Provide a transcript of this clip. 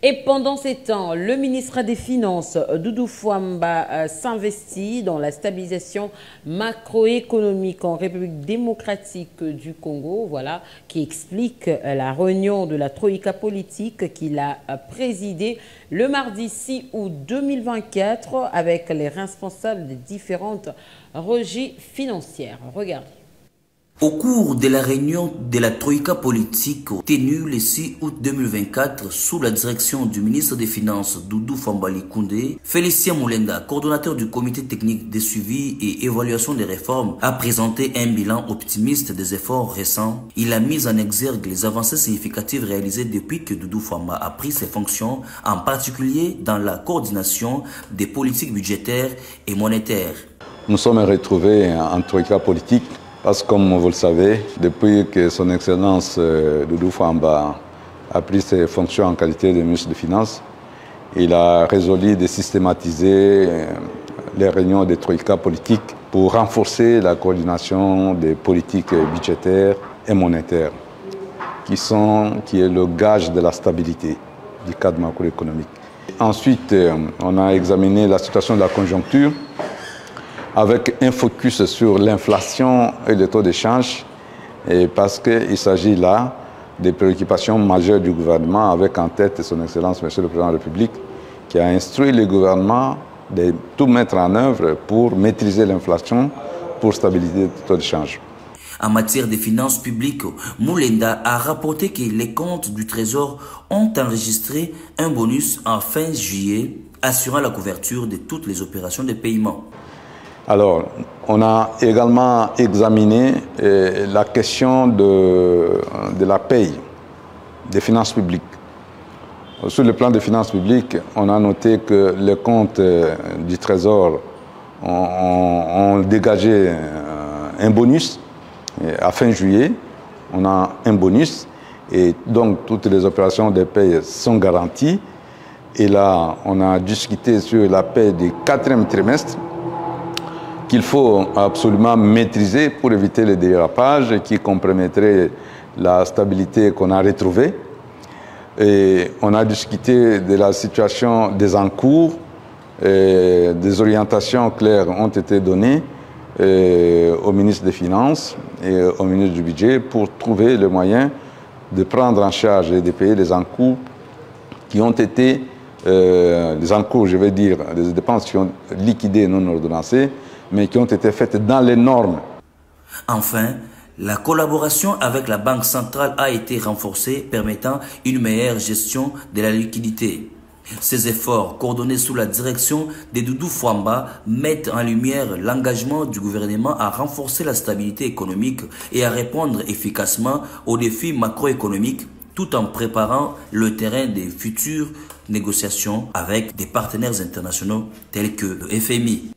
Et pendant ces temps, le ministre des Finances, Doudou Fwamba, s'investit dans la stabilisation macroéconomique en République démocratique du Congo, voilà, qui explique la réunion de la Troïka politique qu'il a présidée le mardi 6 août 2024 avec les responsables des différentes régies financières. Regardez. Au cours de la réunion de la Troïka politique tenue le 6 août 2024 sous la direction du ministre des Finances Doudou Fwamba Koundé, Félicien Moulenda, coordonnateur du comité technique de suivi et évaluation des réformes, a présenté un bilan optimiste des efforts récents. Il a mis en exergue les avancées significatives réalisées depuis que Doudou Fwamba a pris ses fonctions, en particulier dans la coordination des politiques budgétaires et monétaires. Nous sommes retrouvés en Troïka politique. Parce que, comme vous le savez, depuis que son Excellence Doudou Fwamba a pris ses fonctions en qualité de ministre des Finances, il a résolu de systématiser les réunions des troïkas politiques pour renforcer la coordination des politiques budgétaires et monétaires, qui est le gage de la stabilité du cadre macroéconomique. Ensuite, on a examiné la situation de la conjoncture, avec un focus sur l'inflation et le taux d'échange, parce qu'il s'agit là des préoccupations majeures du gouvernement, avec en tête son Excellence, Monsieur le Président de la République, qui a instruit le gouvernement de tout mettre en œuvre pour maîtriser l'inflation, pour stabiliser le taux d'échange. En matière de finances publiques, Moulenda a rapporté que les comptes du Trésor ont enregistré un bonus en fin juillet, assurant la couverture de toutes les opérations de paiement. Alors, on a également examiné la question de la paye des finances publiques. Sur le plan des finances publiques, on a noté que les comptes du Trésor ont dégagé un bonus. À fin juillet, on a un bonus et donc toutes les opérations de paye sont garanties. Et là, on a discuté sur la paye du 4e trimestre, qu'il faut absolument maîtriser pour éviter les dérapages qui compromettraient la stabilité qu'on a retrouvée. Et on a discuté de la situation des encours, des orientations claires ont été données au ministre des Finances et au ministre du Budget pour trouver le moyen de prendre en charge et de payer les encours qui ont été, les encours, je vais dire, des dépenses qui ont liquidé non ordonnancées, mais qui ont été faites dans les normes. Enfin, la collaboration avec la Banque centrale a été renforcée, permettant une meilleure gestion de la liquidité. Ces efforts, coordonnés sous la direction de Doudou Fwamba, mettent en lumière l'engagement du gouvernement à renforcer la stabilité économique et à répondre efficacement aux défis macroéconomiques, tout en préparant le terrain des futures négociations avec des partenaires internationaux tels que le FMI.